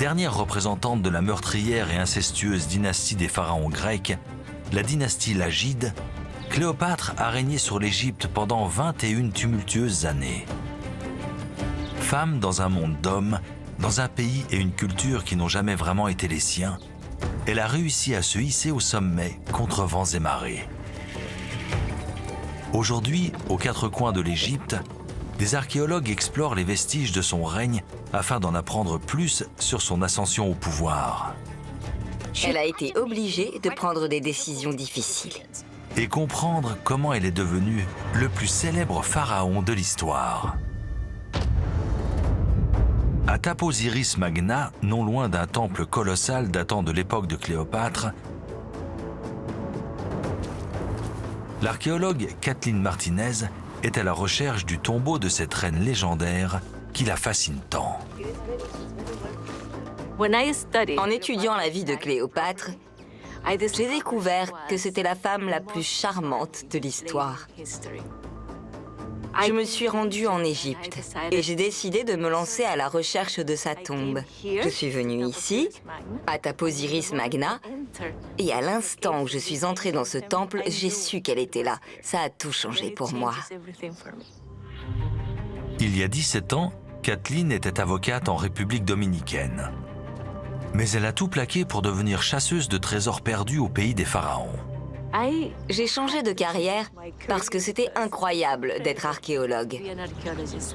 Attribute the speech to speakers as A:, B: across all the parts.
A: Dernière représentante de la meurtrière et incestueuse dynastie des pharaons grecs, la dynastie Lagide, Cléopâtre a régné sur l'Égypte pendant 21 tumultueuses années. Femme dans un monde d'hommes, dans un pays et une culture qui n'ont jamais vraiment été les siens, elle a réussi à se hisser au sommet contre vents et marées. Aujourd'hui, aux quatre coins de l'Égypte, des archéologues explorent les vestiges de son règne afin d'en apprendre plus sur son ascension au pouvoir.
B: Elle a été obligée de prendre des décisions difficiles.
A: Et comprendre comment elle est devenue le plus célèbre pharaon de l'histoire. À Taposiris Magna, non loin d'un temple colossal datant de l'époque de Cléopâtre, l'archéologue Kathleen Martinez est à la recherche du tombeau de cette reine légendaire qui la fascine tant.
B: En étudiant la vie de Cléopâtre, j'ai découvert que c'était la femme la plus charmante de l'histoire. Je me suis rendue en Égypte et j'ai décidé de me lancer à la recherche de sa tombe. Je suis venue ici, à Taposiris Magna, et à l'instant où je suis entrée dans ce temple, j'ai su qu'elle était là. Ça a tout changé pour moi.
A: Il y a 17 ans, Kathleen était avocate en République dominicaine. Mais elle a tout plaqué pour devenir chasseuse de trésors perdus au pays des pharaons.
B: J'ai changé de carrière parce que c'était incroyable d'être archéologue.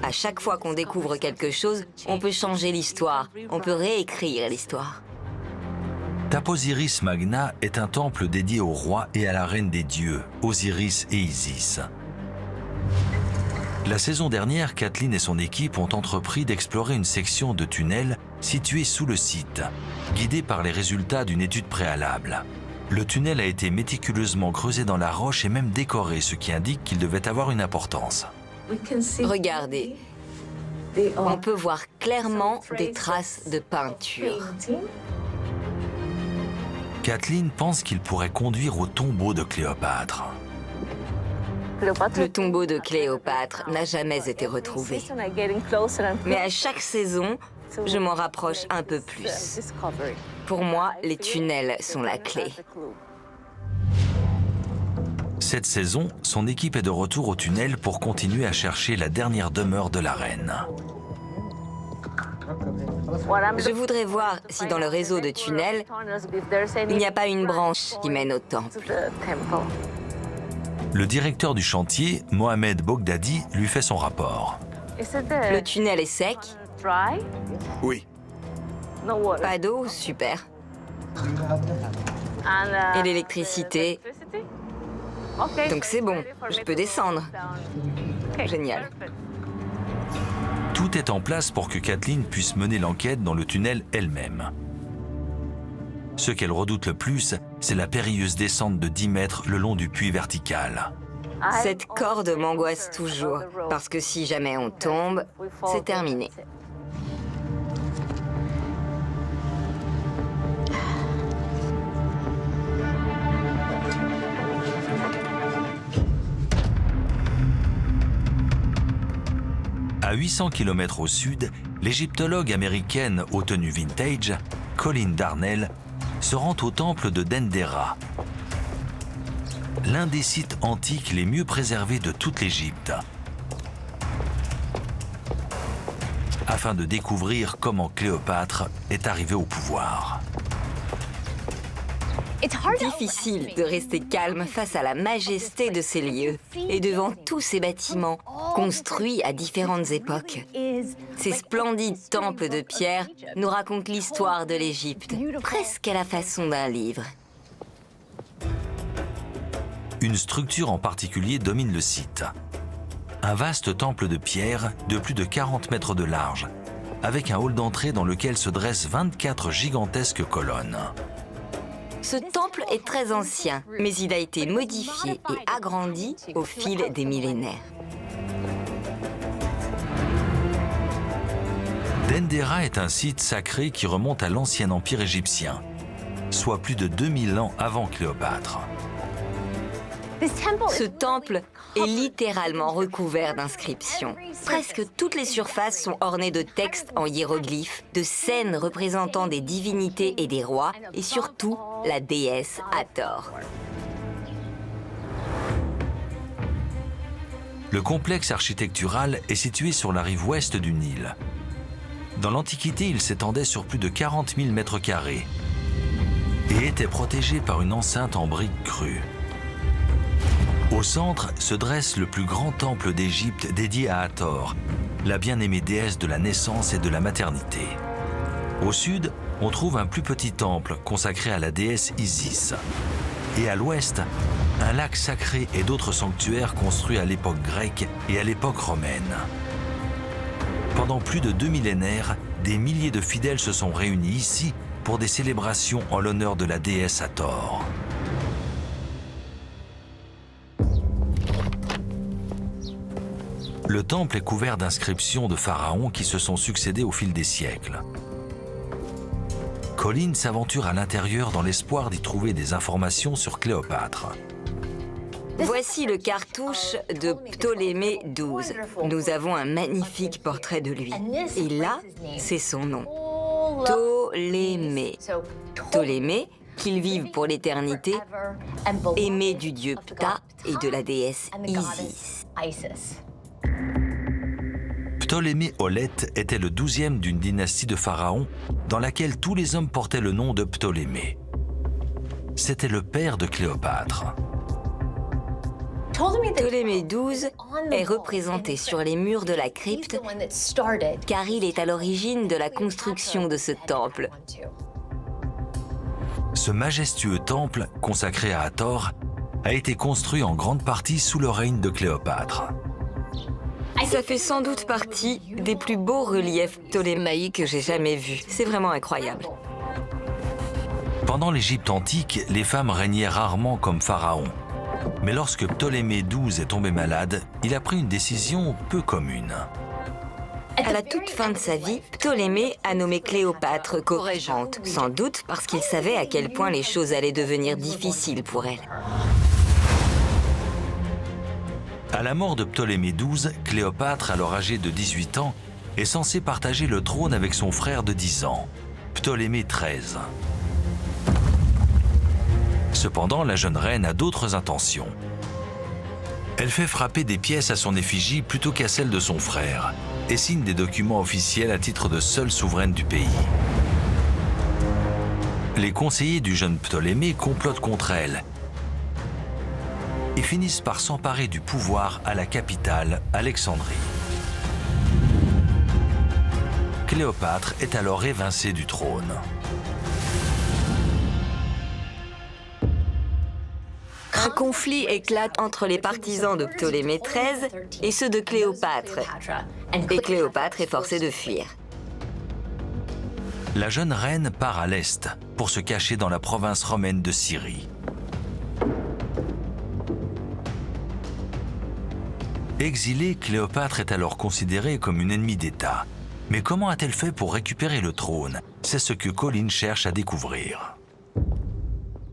B: À chaque fois qu'on découvre quelque chose, on peut changer l'histoire, on peut réécrire l'histoire.
A: Taposiris Magna est un temple dédié au roi et à la reine des dieux, Osiris et Isis. La saison dernière, Kathleen et son équipe ont entrepris d'explorer une section de tunnel située sous le site, guidée par les résultats d'une étude préalable. Le tunnel a été méticuleusement creusé dans la roche et même décoré, ce qui indique qu'il devait avoir une importance.
B: Regardez, on peut voir clairement des traces de peinture.
A: Kathleen pense qu'il pourrait conduire au tombeau de Cléopâtre.
B: Le tombeau de Cléopâtre n'a jamais été retrouvé. Mais à chaque saison, je m'en rapproche un peu plus. Pour moi, les tunnels sont la clé.
A: Cette saison, son équipe est de retour au tunnel pour continuer à chercher la dernière demeure de la reine.
B: Je voudrais voir si dans le réseau de tunnels, il n'y a pas une branche qui mène au temple.
A: Le directeur du chantier, Mohamed Bogdadi, lui fait son rapport.
B: Le tunnel est sec?
A: Oui.
B: Pas d'eau? Super. Et l'électricité? Donc c'est bon, je peux descendre. Génial.
A: Tout est en place pour que Kathleen puisse mener l'enquête dans le tunnel elle-même. Ce qu'elle redoute le plus, c'est la périlleuse descente de 10 mètres le long du puits vertical.
B: Cette corde m'angoisse toujours, parce que si jamais on tombe, c'est terminé.
A: À 800 km au sud, l'égyptologue américaine aux tenues vintage, Colleen Darnell, se rend au temple de Dendera, l'un des sites antiques les mieux préservés de toute l'Égypte, afin de découvrir comment Cléopâtre est arrivée au pouvoir.
B: Difficile de rester calme face à la majesté de ces lieux et devant tous ces bâtiments construits à différentes époques. Ces splendides temples de pierre nous racontent l'histoire de l'Égypte, presque à la façon d'un livre.
A: Une structure en particulier domine le site. Un vaste temple de pierre de plus de 40 mètres de large, avec un hall d'entrée dans lequel se dressent 24 gigantesques colonnes.
B: Ce temple est très ancien, mais il a été modifié et agrandi au fil des millénaires.
A: Dendera est un site sacré qui remonte à l'ancien empire égyptien, soit plus de 2000 ans avant Cléopâtre.
B: Ce temple est littéralement recouvert d'inscriptions. Presque toutes les surfaces sont ornées de textes en hiéroglyphes, de scènes représentant des divinités et des rois, et surtout la déesse Hathor.
A: Le complexe architectural est situé sur la rive ouest du Nil. Dans l'Antiquité, il s'étendait sur plus de 40 000 mètres carrés et était protégé par une enceinte en briques crues. Au centre se dresse le plus grand temple d'Égypte dédié à Hathor, la bien-aimée déesse de la naissance et de la maternité. Au sud, on trouve un plus petit temple consacré à la déesse Isis. Et à l'ouest, un lac sacré et d'autres sanctuaires construits à l'époque grecque et à l'époque romaine. Pendant plus de 2 millénaires, des milliers de fidèles se sont réunis ici pour des célébrations en l'honneur de la déesse Hathor. Le temple est couvert d'inscriptions de pharaons qui se sont succédés au fil des siècles. Colin s'aventure à l'intérieur dans l'espoir d'y trouver des informations sur Cléopâtre.
B: Voici le cartouche de Ptolémée XII. Nous avons un magnifique portrait de lui. Et là, c'est son nom. Ptolémée. Ptolémée, qu'il vive pour l'éternité, aimé du dieu Ptah et de la déesse Isis.
A: Ptolémée Aulète était le 12e d'une dynastie de pharaons dans laquelle tous les hommes portaient le nom de Ptolémée. C'était le père de Cléopâtre.
B: Ptolémée XII est représenté sur les murs de la crypte car il est à l'origine de la construction de ce temple.
A: Ce majestueux temple, consacré à Hathor, a été construit en grande partie sous le règne de Cléopâtre.
B: Ça fait sans doute partie des plus beaux reliefs ptolémaïques que j'ai jamais vus. C'est vraiment incroyable.
A: Pendant l'Égypte antique, les femmes régnaient rarement comme pharaons. Mais lorsque Ptolémée XII est tombé malade, il a pris une décision peu commune.
B: À la toute fin de sa vie, Ptolémée a nommé Cléopâtre co-régente, sans doute parce qu'il savait à quel point les choses allaient devenir difficiles pour elle.
A: À la mort de Ptolémée XII, Cléopâtre, alors âgée de 18 ans, est censée partager le trône avec son frère de 10 ans, Ptolémée XIII. Cependant, la jeune reine a d'autres intentions. Elle fait frapper des pièces à son effigie plutôt qu'à celle de son frère et signe des documents officiels à titre de seule souveraine du pays. Les conseillers du jeune Ptolémée complotent contre elle et finissent par s'emparer du pouvoir à la capitale, Alexandrie. Cléopâtre est alors évincée du trône.
B: Un conflit éclate entre les partisans de Ptolémée XIII et ceux de Cléopâtre. Et Cléopâtre est forcée de fuir.
A: La jeune reine part à l'est pour se cacher dans la province romaine de Syrie. Exilée, Cléopâtre est alors considérée comme une ennemie d'État. Mais comment a-t-elle fait pour récupérer le trône? C'est ce que Colin cherche à découvrir.